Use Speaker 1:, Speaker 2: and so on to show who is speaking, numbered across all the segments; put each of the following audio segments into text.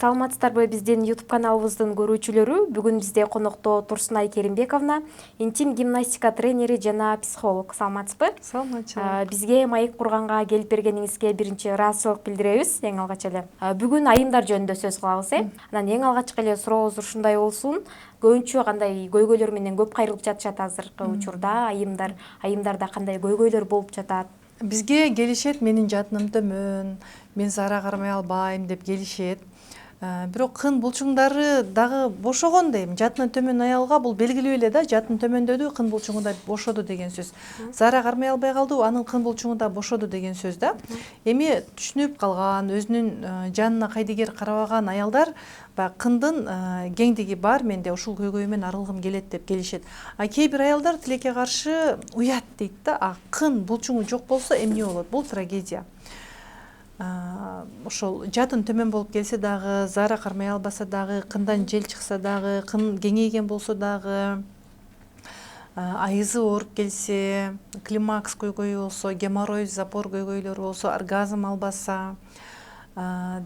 Speaker 1: Саламатсыздарбы, биздин YouTube каналыбыздын көрүүчүлөрү. Бүгүн бизде конокто Турсунай Керимбековна, интим гимнастика тренери жана психолог. Саламатсызбы?
Speaker 2: Саламатчылык.
Speaker 1: Бизге маек курганга келип бергениңизге биринчи ыраазычылык билдиребиз. Эң алгач эле бүгүн айымдар жөнүндө сөз кылабыз, Анан эң алгачкы эле сурообуз ушундай болсун. Көбүнчө кандай көйгөйлөр менен көп кайрылып жатышат азыркы учурда? Айымдарда кандай көйгөйлөр болуп жатат?
Speaker 2: Бизге келишет, менин жатыным төмөн, мен зара кармай албайм деп келишет. Бирок кын булчуңдары дагы бошогон дейм. Жатыны төмөн аялга бул белгилүү эле да, жатыны төмөндөдү, кын булчуңу да бошоду деген сөз. Зара кармай албай калды, анын кын булчуңу да бошоду деген сөз да. Эми түшүнүп калган, өзүнүн жанына кайдыгер карабаган аялдар баягы кындын кеңдиги бар, менде ушул көйгөйүмөн арылгым келет деп келишет. Кээ бир аялдар тилекке каршы уят дейт да. Кын булчуңу жок болсо эмне болот? Бул трагедия. Ошол жатын төмөн болуп келсе дагы, зара кармай албаса дагы, кындан жел чыкса дагы, кын кеңейген болсо дагы, айызы ооруп келсе, климакс көйгөйү болсо, геморрой, запор көйгөйлөрү болсо, оргазм албаса,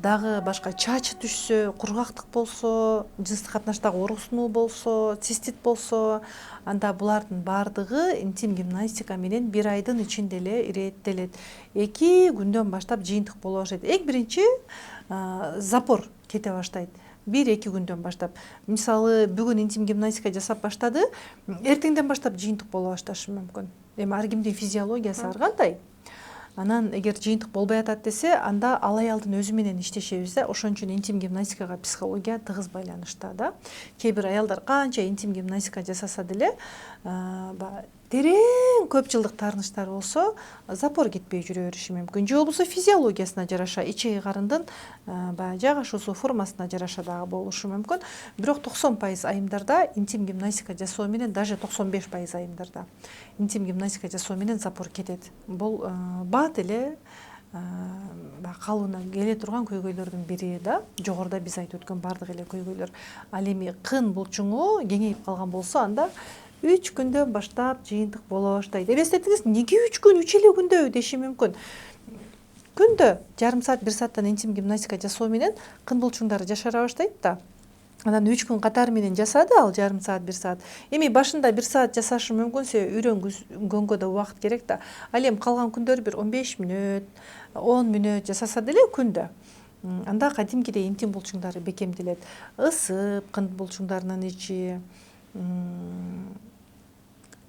Speaker 2: дагы башка чачы түшсө, кургактык болсо, жыныстык катнаштагы оорусунуу болсо, цистит болсо, анда булардын баардыгы интим гимнастика менен бир айдын ичинде эле иреттелет. 2 күндөн баштап жыйынтык боло баштайт. Эң биринчи запор кете баштайт. 1-2 күндөн баштап. Мисалы, бүгүн интим гимнастика жасап баштады, эртеңден баштап жыйынтык боло башташы мүмкүн. Эми ар кимдин физиологиясы ар кандай. Анан эгер жыйынтык болбой атат десе, анда ал аялдын өзү менен иштешебиз да. Ошон үчүн интим гимнастикага психология тыгыз байланышта да. Кээ бир аялдар канча интим гимнастика жасаса деле, терең көп жылдык таарынычтар болсо, запор кетпей жүрө бериши мүмкүн. Же болбосо физиологиясына жараша, ичеги карындын жайгашуусу, формасына жараша дагы болушу мүмкүн. Бирок 90% айымдарда интим гимнастика жасоо менен, даже 95% айымдарда интим гимнастика жасоо менен запор кетет. Бул бат эле калыбына келе турган көйгөйлөрдүн бири да. Жогоруда биз айтып өткөн бардык эле көйгөйлөр. Ал эми кын булчуңу кеңейип калган болсо, анда 3 күндөн баштап жыйынтык боло баштайт. Элестетиңиз, неге 3 күн, 3 эле күндө деши мүмкүн. Күндө жарым саат, 1 сааттан интим гимнастика жасоо менен кын булчуңдары жашара баштайт да. Анан 3 күн катары менен жасады ал жарым саат, 1 саат. Эми башында 1 саат жасашы мүмкүн, себеби үйрөнгөнгө да убакыт керек да. Ал эми калган күндөрү бир 15 мүнөт, 10 мүнөт жасаса деле күндө. Анда кадимкидей интим булчуңдары бекемделет. Ысып, кын булчуңдарынын ичи,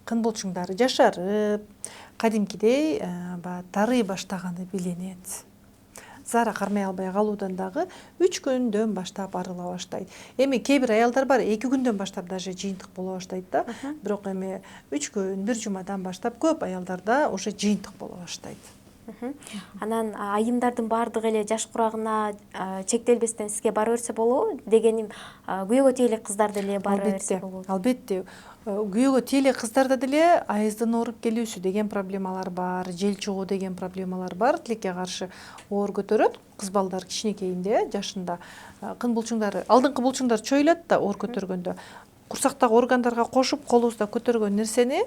Speaker 2: кын булчуңдары жашарып, кадимкидей тарый баштаганы билинет. Зара кармай албай калуудан дагы 3 күндөн баштап арыла баштайт. Эми кээ бир аялдар бар, 2 күндөн баштап даже жыйынтык боло баштайт да. Бирок эми 3 күн, 1 жумадан баштап көп аялдарда уже жыйынтык боло баштайт.
Speaker 1: Анан айымдардын баардыгы эле жаш курагына чектелбестен сизге бара берсе болобу? Дегеним, күйөөгө тие элек кыздар деле бара берсе болобу?
Speaker 2: Албетте. Күйөөгө тие элек кыздарда деле айыздын ооруп келүүсү деген проблемалар бар, жел чыгуу деген проблемалар бар. Тилекке каршы оор көтөрөт. Кыз балдар кичинекейинде, жашында кын булчуңдары, алдыңкы булчуңдар чоюлат да оор көтөргөндө. Курсактагы органдарга кошуп, колубузда көтөргөн нерсени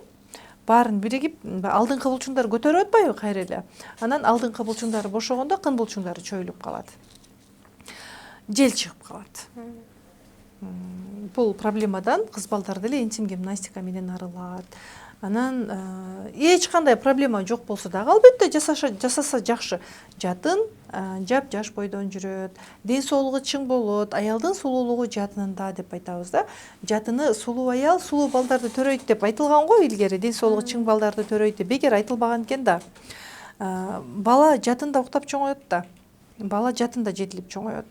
Speaker 2: баарын биригип, алдыңкы булчуңдар көтөрүп атпайбы кайра эле. Анан алдыңкы булчуңдары бошогондо кын булчуңдары чоюлуп калат. Жел чыгып калат. Бул проблемадан кыз балдар деле интим гимнастика менен арылат. Анан эч кандай проблема жок болсо дагы албетте жасаса жакшы. Жатын жап-жаш бойдон жүрөт, ден соолугу чың болот, аялдын сулуулугу жатынында деп айтабыз да. Жатыны сулуу аял сулуу балдарды төрөйт деп айтылган го илгери, ден соолугу чың балдарды төрөйт деп. Бекер айтылбаган экен да. Бала жатында уктап чоңоет да. Бала жатында жетилип чоңоет.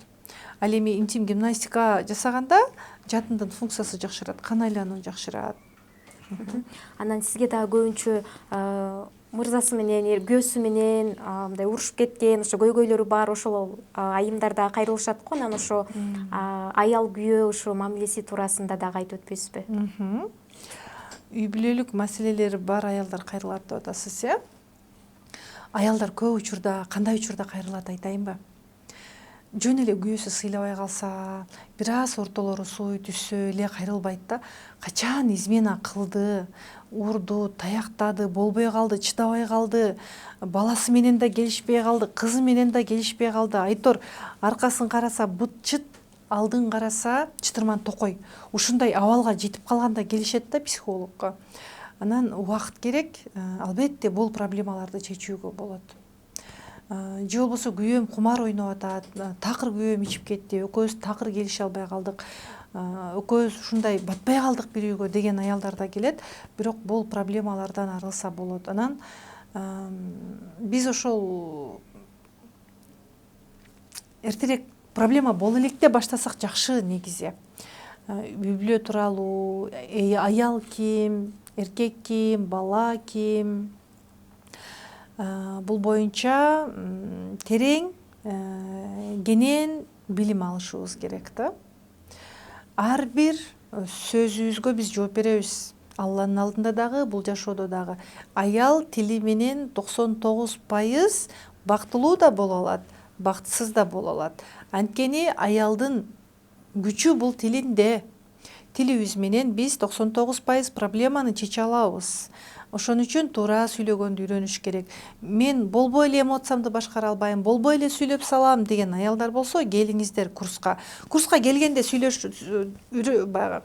Speaker 2: Ал эми интим гимнастика жасаганда жатындын функциясы жакшырат, кан айлануу жакшырат.
Speaker 1: Анан сизге дагы көбүнчө мырзасы менен, күйөөсү менен мындай урушуп кеткен, ошо көйгөйлөрү бар, ошол айымдарда кайрылышат го. Анан ошо аял күйөө ошо мамилеси туурасында дагы айтып өтпөйсүзбү?
Speaker 2: Үй бүлөлүк маселелери бар аялдар кайрылат деп атасыз, Аялдар көп учурда, кандай учурда кайрылат айтайынбы? жөн эле күйөөсү сыйлабай калса, бир аз ортолору сууй түшсө эле кайрылбайт да. Качан измена кылды, урду, таяктады, болбой калды, чыдабай калды, баласы менен да келишпей калды, кызы менен да келишпей калды. Айтор аркасын караса быт-чыт, алдын караса чытырман токой. Ушундай абалга жетип калганда келишет да психологко. Анан убакыт керек, албетте бул проблемаларды чечүүгө болот. Же болбосо күйөөм кумар ойноп атат, такыр күйөөм ичип кетти, экөөбүз такыр келише албай калдык, экөөбүз ушундай батпай калдык бири үйгө деген аялдар да келет. Бирок бул проблемалардан арылса болот. Анан биз ошол эртерээк проблема боло электе баштасак жакшы негизи. Үй бүлө тууралуу, аял ким, эркек ким, бала ким, бул боюнча терең кенен билим алышыбыз керек да. Ар бир сөзүбүзгө биз жооп беребиз. Алланын алдында дагы, бул жашоодо дагы. Аял тили менен 99% бактылуу да боло алат, бактысыз да боло алат. Анткени аялдын күчү бул тилинде. Тилибиз менен биз 99% проблеманы чече алабыз. Ошон үчүн туура сүйлөгөндү үйрөнүш керек. Мен болбой эле эмоциямды башкара албайм, болбой эле сүйлөп салам деген аялдар болсо, келиңиздер курска. Курска келгенде баягы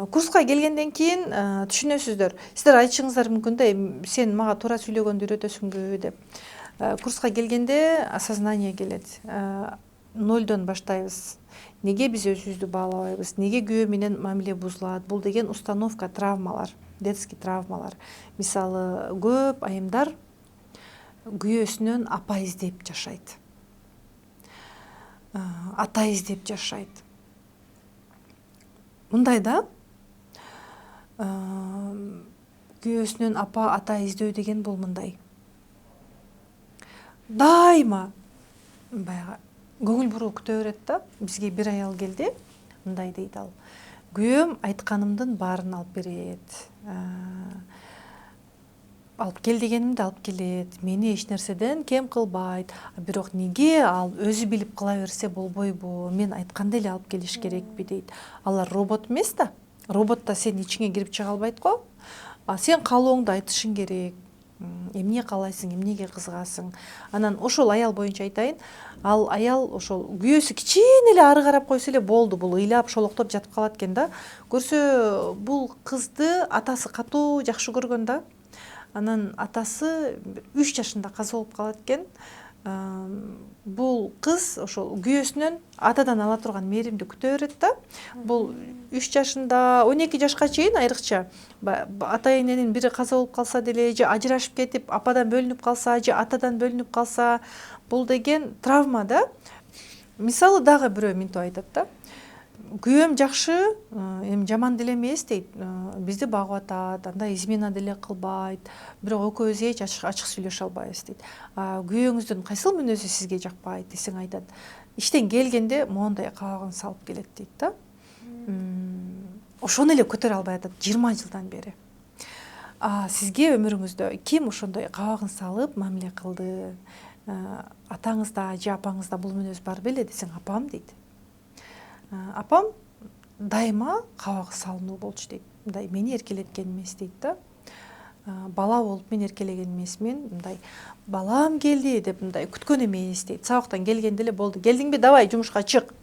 Speaker 2: курска келгенден кийин түшүнөсүздөр. Сиздер айтышыңыздар мүмкүн да, сен мага туура сүйлөгөндү үйрөтөсүңбү деп. Курска келгенде осознание келет. Нолдон баштайбыз. Неге биз өзүбүздү баалабайбыз? Неге күйөө менен мамиле бузулат? Бул деген установка, травмалар, детский травмалар. Мисалы, көп айымдар күйөөсүнөн апа издеп жашайт. Ата издеп жашайт. Мындай да, күйөөсүнөн апа, ата издөө деген бул мындай. Дайыма баягы көңүл буруу күтө берет да. Бизге бир аял келди, мындай дейт ал. Күйөөм айтканымдын баарын алып берет. Алып кел дегенимди алып келет. Мени эч нерседен кем кылбайт. Бирок неге ал өзү билип кыла берсе болбойбу? Мен айткандай эле алып келиш керекпи дейт. Алар робот эмес да. Роботта сен ичиңе кирип чыга албайт го. Сен каалооңду айтышың керек. Эмне каалайсың, эмнеге кызыгасың. Анан ошол аял боюнча айтайын. Ал аял ошол күйөөсү кичине эле ары карап койсо эле болду, бул ыйлап шолоктоп жатып калат экен да. Көрсө бул кызды атасы катуу жакшы көргөн да. Анан атасы 3 жашында каза болуп калат экен. Бул кыз ошол күйөөсүнөн атадан ала турган мээримди күтө берет да. Бул 3 жашында 12 жашка чейин айрыкча ата эненин бири каза болуп калса деле, же ажырашып кетип ападан бөлүнүп калса, же атадан бөлүнүп калса, бул деген травма да. Мисалы дагы бирөө минтип айтат да. Күйөөм жакшы, эми жаман деле эмес дейт. Бизди багып атат, андай измена деле кылбайт. Бирок экөөбүз эч ачык сүйлөшө албайбыз дейт. Күйөөңүздүн кайсыл мүнөзү сизге жакпайт десең айтат. Иштен келгенде моундай кабагын салып келет дейт да. Ошону эле көтөрө албай атат 20 жылдан бери. Сизге өмүрүңүздө ким ошондой кабагын салып мамиле кылды? Атаңызда же апаңызда бул мүнөз бар беле десең, апам дейт. Апам дайыма кабагы салынуу болчу дейт. Мындай мени эркелеткен эмес дейт да. Бала болуп мен эркелеген эмесмин. Мындай балам келди деп мындай күткөн эмес дейт. Сабактан келгенде эле болду. Келдиңби, давай жумушка чык.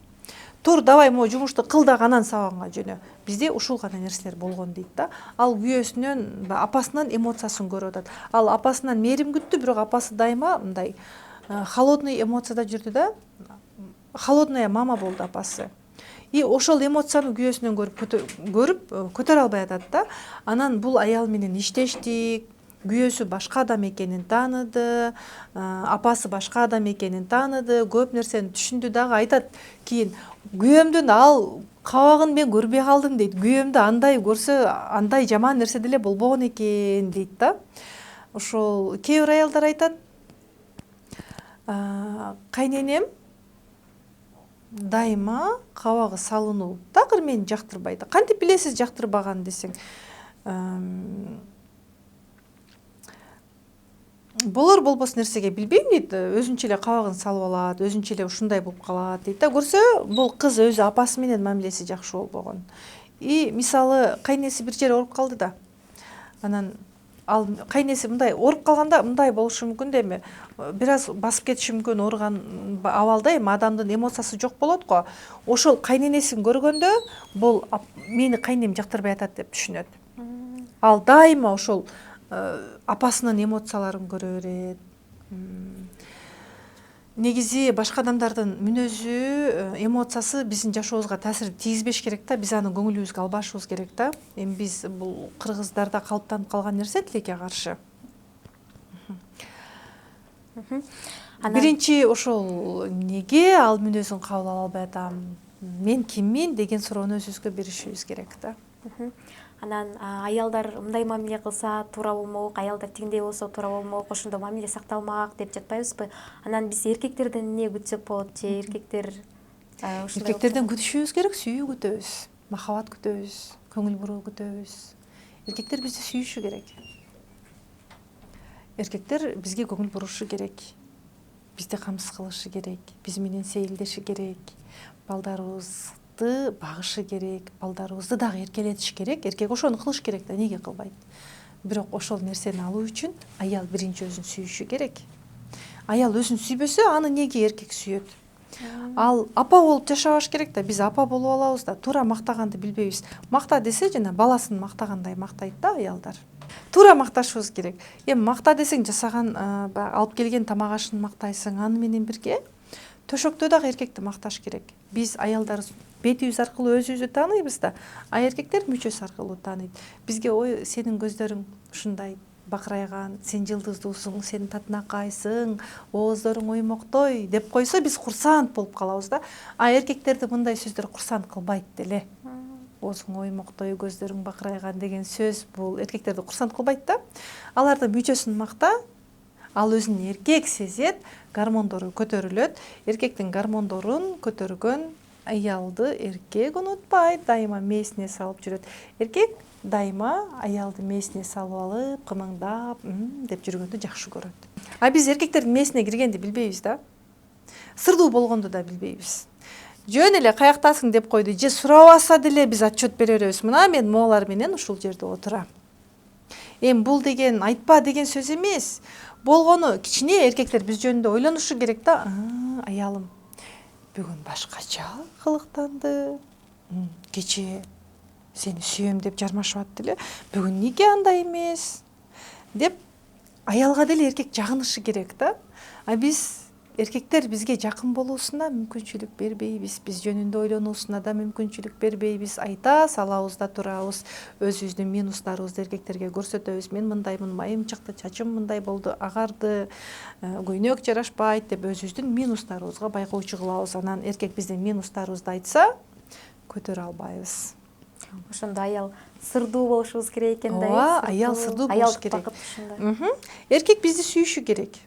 Speaker 2: Тур, давай могу жумушту кыл дагы анан сабагыңа жөнө. Бизде ушул гана нерселер болгон дейт да. Ал күйөөсүнөн, апасынын эмоциясын көрүп атат. Ал апасынан мээрим күттү, бирок апасы дайыма мындай холодный эмоцияда жүрдү да. Холодная мама болду апасы. И ошол эмоцияны күйөөсүнөн көрүп көтөрө албай атат да. Анан бул аял менен иштештик, күйөөсү башка адам экенин тааныды, апасы башка адам экенин тааныды, көп нерсени түшүндү дагы. Айтат кийин, күйөөмдүн ал кабагын мен көрбөй калдым дейт. Күйөөмдү андай көрсө, андай жаман нерсе деле болбогон экен дейт да. Ошол кээ бир аялдар айтат, кайненем дайыма кабагы салынуу такыр мени жактырбайт. Кантип билесиз жактырбаганын десең, болор болбос нерсеге билбейм дейт, өзүнчө эле кабагын салып алат, өзүнчө эле ушундай болуп калат дейт да. Көрсө бул кыз өзү апасы менен мамилеси жакшы болбогон. И мисалы кайнеси бир жери ооруп калды да, анан ал кайнеси мындай ооруп калганда мындай болушу мүмкүн да, эми бир аз басып кетиши мүмкүн ооруган абалда, эми адамдын эмоциясы жок болот го. Ошол кайненесин көргөндө бул мени кайнем жактырбай атат деп түшүнөт. Ал дайыма ошол апасынын эмоцияларын көрө берет. Негизи башка адамдардын мүнөзү, эмоциясы биздин жашообузга таасир тийгизбеш керек да, биз аны көңүлүбүзгө албашыбыз керек да. Эми биз бул кыргыздарда калыптанып калган нерсе тилекке каршы. Биринчи ошол неге ал мүнөзүн кабыл ала албай атам, мен киммин деген суроону өзүбүзгө беришибиз керек да.
Speaker 1: Анан аялдар мындай мамиле кылса туура болмок, аялдар тигиндей болсо туура болмок, ошондо мамиле сакталмак деп жатпайбызбы? Анан биз эркектерден эмне күтсөк болот же эркектер
Speaker 2: эркектерден күтүшүбүз керек, сүйүү күтөбүз, махабат күтөбүз, көңүл буруу күтөбүз. Эркектер бизди сүйүшү керек. Эркектер бизге көңүл бурушу керек. Бизди камсыз кылышы керек, биз менен сейилдеши керек, балдарыбызды багышы керек, балдарыбызды дагы эркелетиши керек. Эркек ошону кылыш керек да, неге кылбайт? Бирок ошол нерсени алуу үчүн аял биринчи өзүн сүйүшү керек. Аял өзүн сүйбөсө, аны неге эркек сүйөт? Ал апа болуп жашабаш керек да, биз апа болуп алабыз да, туура мактаганды билбейбиз. Макта десе жана баласын мактагандай мактайт да аялдар. Туура макташыбыз керек. Эми макта десең жасаган, алып келген тамак ашын мактайсың, аны менен бирге төшөктө дагы эркекти макташ керек. Биз аялдар бетибиз аркылуу өзүбүздү тааныйбыз да, а эркектер мүчөсү аркылуу тааныйт. Бизге ой, сенин көздөрүң ушундай бакырайган, сен жылдыздуусуң, сен татынакайсың, ооздоруң оймоктой деп койсо, биз курсант болуп калабыз да. А эркектерди мындай сөздөр курсант кылбайт деле. Оозуң оймоктой, көздөрүң бакырайган деген сөз бул эркектерди курсант кылбайт да. Алардын мүчөсүн макта, ал өзүн эркек сезет, гормондору көтөрүлөт. Эркектин гормондорун көтөргөн аялды эркек унутпайт, дайыма мээсине салып жүрөт. Эркек дайыма аялды мээсине салып алып, кымыңдап, деп жүргөндү жакшы көрөт. А биз эркектердин мээсине киргенди билбейбиз да. Сырдуу болгонду да билбейбиз. Жөн эле каяктасың деп койду, же сурабаса деле биз отчет бере беребиз. Мына мен моалар менен ушул жерде отурам. Эми бул деген айтпа деген сөз эмес. Болгону кичине эркектер биз жөнүндө ойлонушу керек да. Аялым бүгүн башкача кылыктанды. Кечээ сени сүйөм деп жармашып атты эле. Бүгүн неге андай эмес? Деп аялга деле эркек жагынышы керек да. А биз эркектер бизге жакын болуусуна мүмкүнчүлүк бербейбиз. Биз жөнүндө ойлонуусуна да мүмкүнчүлүк бербейбиз. Айта салабыз да турабыз. Өзүбүздүн минустарыбызды эркектерге көрсөтөбүз. Мен мындаймын, майым чыкты, чачым мындай болду, агарды, көйнөк жарашпайт деп өзүбүздүн минустарыбызга байкоочу кылабыз. Анан эркек биздин минустарыбызды айтса, көтөрө албайбыз.
Speaker 1: Ошондо аял сырдуу болушубуз керек экен да.
Speaker 2: Ооба, аял сырдуу болуш керек. Эркек бизди сүйүшү керек.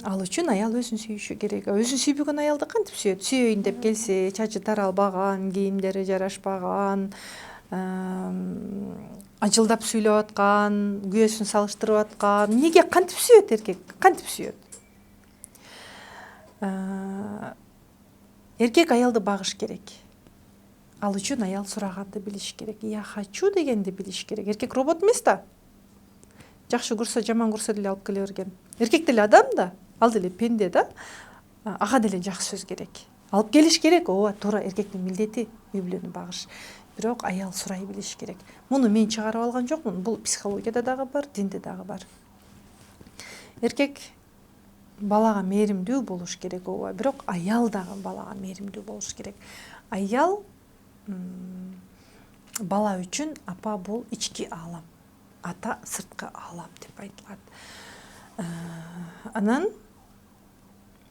Speaker 2: Ал үчүн аял өзүн сүйүшү керек. Өзүн сүйбөгөн аялды кантип сүйөт? Сүйөйүн деп келсе, чачы таралбаган, кийимдери жарашпаган, ажылдап сүйлөп аткан, күйөөсүн салыштырып аткан, неге кантип сүйөт эркек? Кантип сүйөт? Эркек аялды багыш керек. Ал үчүн аял сураганды билиш керек. Я хочу дегенди билиш керек. Эркек робот эмес да. Жакшы көрсө, жаман көрсө деле алып келе берген. Эркек деле адам да, ал деле пенде да. Ага деле жакшы сөз керек. Алып келиш керек. Ооба, туура эркектин милдети үй бүлөнү багыш. Бирок аял сурай билиш керек. Муну мен чыгарып алган жокмун. Бул психологияда дагы бар, динде дагы бар. Эркек балага мээримдүү болуш керек, ооба. Бирок аял дагы балага мээримдүү болуш керек. Аял бала үчүн апа бул ички аалам, ата сырткы аалам деп айтылат. Анан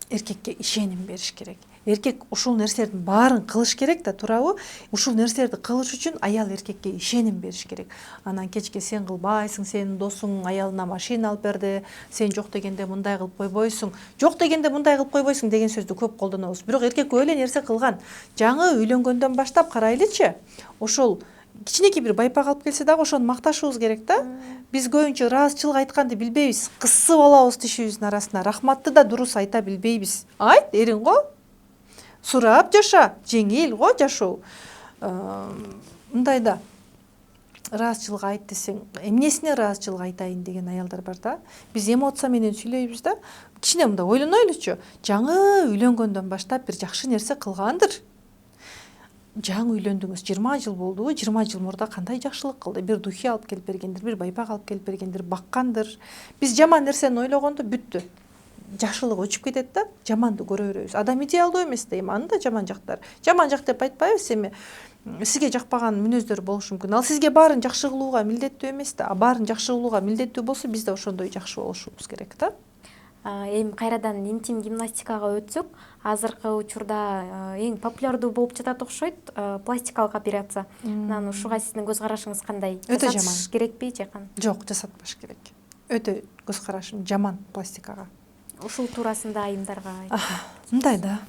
Speaker 2: эркекке ишеним бериш керек. Эркек ушул нерселердин баарын кылыш керек да, туурабы? Ушул нерселерди кылыш үчүн аял эркекке ишеним бериш керек. Анан кечке сен кылбайсың, сенин досуң аялына машина алып берди, сен жок дегенде мындай кылып койбойсуң, жок дегенде мындай кылып койбойсуң деген сөздү көп колдонобуз. Бирок эркек көп эле нерсе кылган. Жаңы үйлөнгөндөн баштап карайлычы, ошол кичинекей бир байпак алып келсе дагы ошону макташыбыз керек да. Биз көбүнчө ыраазычылык айтканды билбейбиз, кысып алабыз тишибиздин арасына, рахматты да дурус айта билбейбиз. Айт, эриң го, сурап жаша, жеңил го жашоо. Мындай да ыраазычылык айт десең, эмнесине ыраазычылык айтайын деген аялдар бар да. Биз эмоция менен сүйлөйбүз да. Кичине мындай ойлонойлучу, жаңы үйлөнгөндөн баштап бир жакшы нерсе кылгандыр. Жаңы үйлөндүңүз, 20 жыл болдубу? 20 жыл мурда кандай жакшылык кылды? Бир духи алып келип бергендир, бир байпак алып келип бергендир, баккандыр. Биз жаман нерсени ойлогондо бүттү. Жакшылык өчүп кетет да, жаманды көрө беребиз. Адам идеалдуу эмес дейм, анын да жаман жактары. Жаман жак деп айтпайбыз, эми сизге жакпаган мүнөздөр болушу мүмкүн. Ал сизге баарын жакшы кылууга милдеттүү эмес да. Баарын жакшы кылууга милдеттүү болсо, биз да ошондой жакшы болушубуз керек да.
Speaker 1: Эми кайрадан интим гимнастикага өтсөк, азыркы учурда эң популярдуу болуп жатат окшойт пластикалык операция. Анан ушуга сиздин көз карашыңыз кандай?
Speaker 2: Өтө жаман.
Speaker 1: Керекпи же кандай?
Speaker 2: Жок, жасатпаш керек. Өтө көз карашым жаман пластикага.
Speaker 1: Ушул туурасында айымдарга
Speaker 2: мындай да.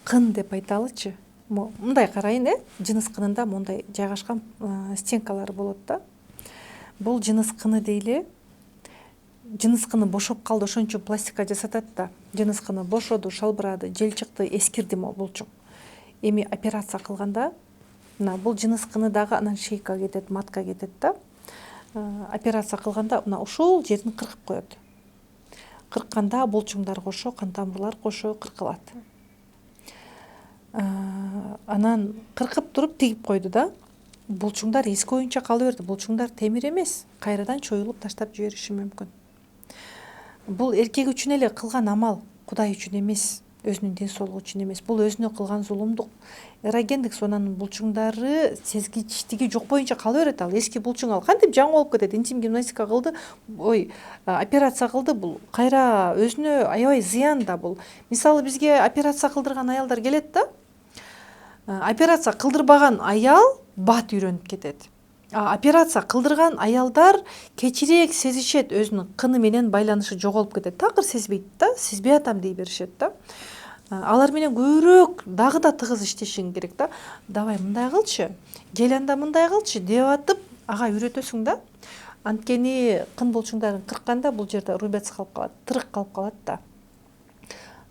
Speaker 2: Кын деп айталычы. Мындай карайын, жыныс кынында мындай жайгашкан стенкалары болот да. Бул жыныс кыны дейли. Жыныс кыны бошоп калды, ошон үчүн пластика жасатат да. Жыныс кыны бошоду, шалбырады, жел чыкты, эскирди булчуң. Эми операция кылганда, мына бул жыныс кыны дагы анан шейка кетет, матка кетет да. Операция кылганда мына ушул жерин кыркып коет. Кыркканда булчуңдар кошо, кан тамырлар кошо кыркылат. Анан кыркып туруп тигип койду да. Булчуңдар эски оюнча кала берди. Булчуңдар темир эмес, кайрадан чоюлуп таштап жибериши мүмкүн. Бул эркек үчүн эле кылган амал, Кудай үчүн эмес, өзүнүн ден соолугу үчүн эмес. Бул өзүнө кылган зулумдук. Эрогендик зонанын булчуңдары сезгичтиги жок боюнча кала берет. Ал эски булчуң ал кантип жаңы болуп кетет. Интим гимнастика кылды, операция кылды, бул кайра өзүнө аябай зыян да бул. Мисалы бизге операция кылдырган аялдар келет да. Операция кылдырбаган аял бат үйрөнүп кетет. Операция кылдырган аялдар кечирээк сезишет, өзүнүн кыны менен байланышы жоголуп кетет. Такыр сезбейт да, сезбей атам дей беришет да. Алар менен көбүрөөк дагы да тыгыз иштешиң керек да. Давай мындай кылчы, кел анда мындай кылчы деп атып, ага үйрөтөсүң да. Анткени кын булчуңдарын кыркканда бул жерде рубец калып калат, тырык калып калат да.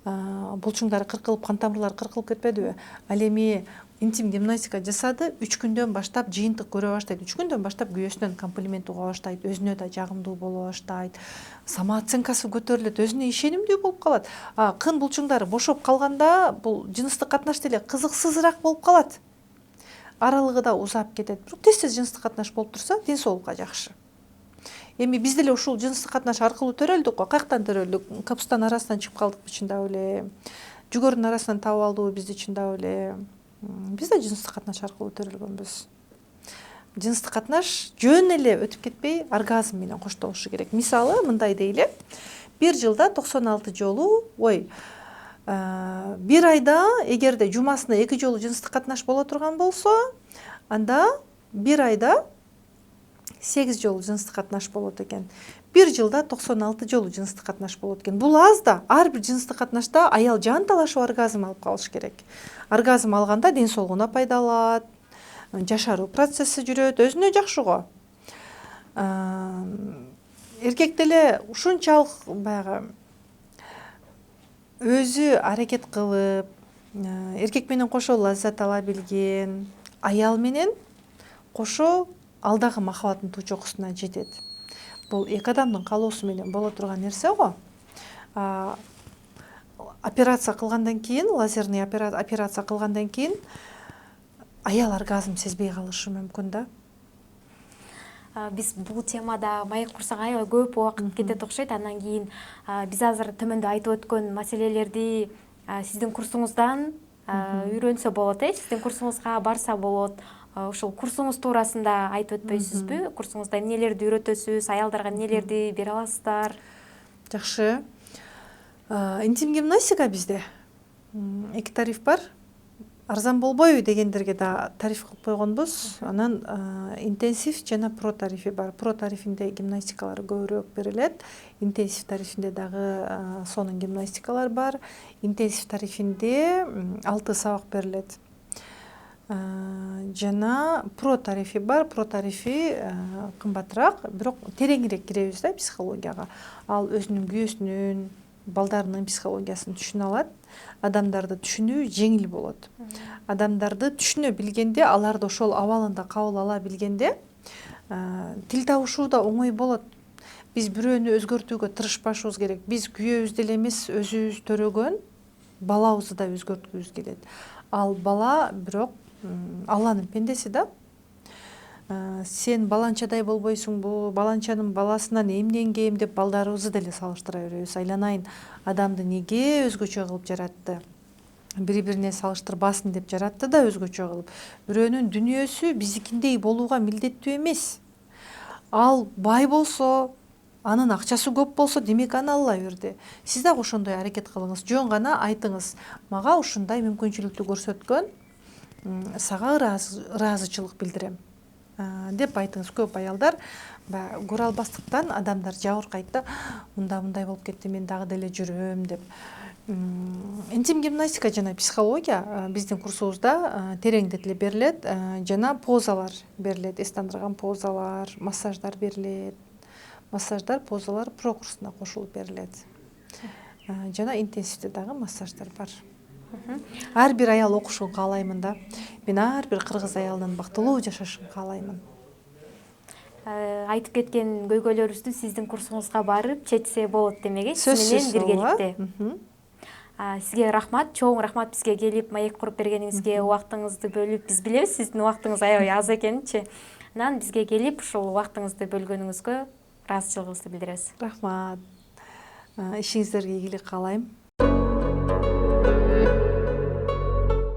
Speaker 2: Булчуңдары кыркылып, кан тамырлары кыркылып кетпедиби? Ал эми интим гимнастика жасады, 3 күндөн баштап жыйынтык көрө баштайт. 3 күндөн баштап күйөөсүнөн комплимент уга баштайт, өзүнө да жагымдуу боло баштайт. Самооценкасы көтөрүлөт, өзүнө ишенимдүү болуп калат. Кын булчуңдары бошоп калганда бул жыныстык катнаш деле кызыксызыраак болуп калат. Аралыгы да узап кетет. Бирок тез-тез жыныстык катнаш болуп турса, ден соолукка жакшы. Эми биз деле ушул жыныстык катнаш аркылуу төрөлдүк го. Каяктан төрөлдүк? Капустан арасынан чыгып калдыкпы чындап эле? Жүгөрүнүн арасынан таап алдыбы бизди чындап эле? Биз да жыныстык катнаш аркылуу төрөлгөнбүз. Жыныстык катнаш жөн эле өтүп кетпей оргазм менен коштолушу керек. Мисалы мындай дейли. Бир жылда 96 жолу, бир айда эгерде жумасына 2 жолу жыныстык катнаш боло турган болсо, анда бир айда 8 жолу жыныстык катнаш болот экен. Бир жылда 96 жолу жыныстык катнаш болот экен. Бул аз да. Ар бир жыныстык катнашта аял жан талашып оргазм алып калыш керек. Оргазм алганда ден соолугуна пайда алат, жашаруу процесси жүрөт, өзүнө жакшы го. Эркек деле ушунчалык баягы өзү аракет кылып, эркек менен кошо лаззат ала билген, аял менен кошо ал дагы махаббаттын туу чокусуна жетет. Бул эки адамдын каалоосу менен боло турган нерсе го. Операция кылгандан кийин, лазерный операция кылгандан кийин аял оргазм сезбей калышы мүмкүн да.
Speaker 1: Биз бул темада маек курсак аябай көп убакыт кетет окшойт. Андан кийин биз азыр төмөндө айтып өткөн маселелерди сиздин курсуңуздан үйрөнсө болот, сиздин курсуңузга барса болот. Ушул курсуңуз туурасында айтып өтпөйсүзбү? Курсуңузда эмнелерди үйрөтөсүз, аялдарга эмнелерди бере аласыздар?
Speaker 2: Жакшы. Интим гимнастика бизде 2 тариф бар. Арзан болбойбу дегендерге да тариф кылып койгонбуз. Анан интенсив жана про тарифи бар. Про тарифинде гимнастикалар көбүрөөк берилет. Интенсив тарифинде дагы сонун гимнастикалар бар. Интенсив тарифинде 6 сабак берилет. Жана про тарифи бар. Про тарифи кымбатыраак, бирок тереңирээк киребиз да психологияга. Ал өзүнүн күйөөсүнүн, балдарынын психологиясын түшүнө алат. Адамдарды түшүнүү жеңил болот. Адамдарды түшүнө билгенде, аларды ошол абалында кабыл ала билгенде, тил табышуу да оңой болот. Биз бирөөнү өзгөртүүгө тырышпашыбыз керек. Биз күйөөбүздү эле эмес, өзүбүз төрөгөн балабызды да өзгөрткүбүз келет. Ал бала бирок Алланын пендеси да. Сен баланчадай болбойсуңбу, баланчанын баласынан эмнеңгем деп балдарыбызды деле салыштыра беребиз. Айланайын, адамды неге өзгөчө кылып жаратты? Бири-бирине салыштырбасын деп жаратты да өзгөчө кылып. Бирөөнүн дүнүйөсү биздикиндей болууга милдеттүү эмес. Ал бай болсо, анын акчасы көп болсо, демек аны ала берди. Сиз дагы ошондой аракет кылыңыз. Жөн гана айтыңыз, мага ушундай мүмкүнчүлүктү көрсөткөн сага ыраазычылык билдирем деп айтыңыз. Көп аялдар көрө албастыктан адамдар жабыркайт да, мындай болуп кетти, мен дагы деле жүрөм деп. Интим гимнастика жана психология биздин курсубузда тереңдетилип берилет, жана позалар берилет, эс тандырган позалар, массаждар берилет. Массаждар, позалар про курсуна кошулуп берилет. Жана интенсивдүү дагы массаждар бар. Ар бир аял окушун каалаймын да. Мен ар бир кыргыз аялынын бактылуу жашашын каалаймын.
Speaker 1: Айтып кеткен көйгөйлөрүбүздү сиздин курсуңузга барып чечсе болот демек,
Speaker 2: Сөзсүз
Speaker 1: менен биргеликте. Сизге рахмат, чоң рахмат бизге келип маек куруп бергениңизге, убактыңызды бөлүп, биз билебиз сиздин убактыңыз аябай аз экенинчи. Анан бизге келип ушул убактыңызды бөлгөнүңүзгө ыраазычылыгыбызды билдиребиз.
Speaker 2: Рахмат. Ишиңиздерге ийгилик каалайм.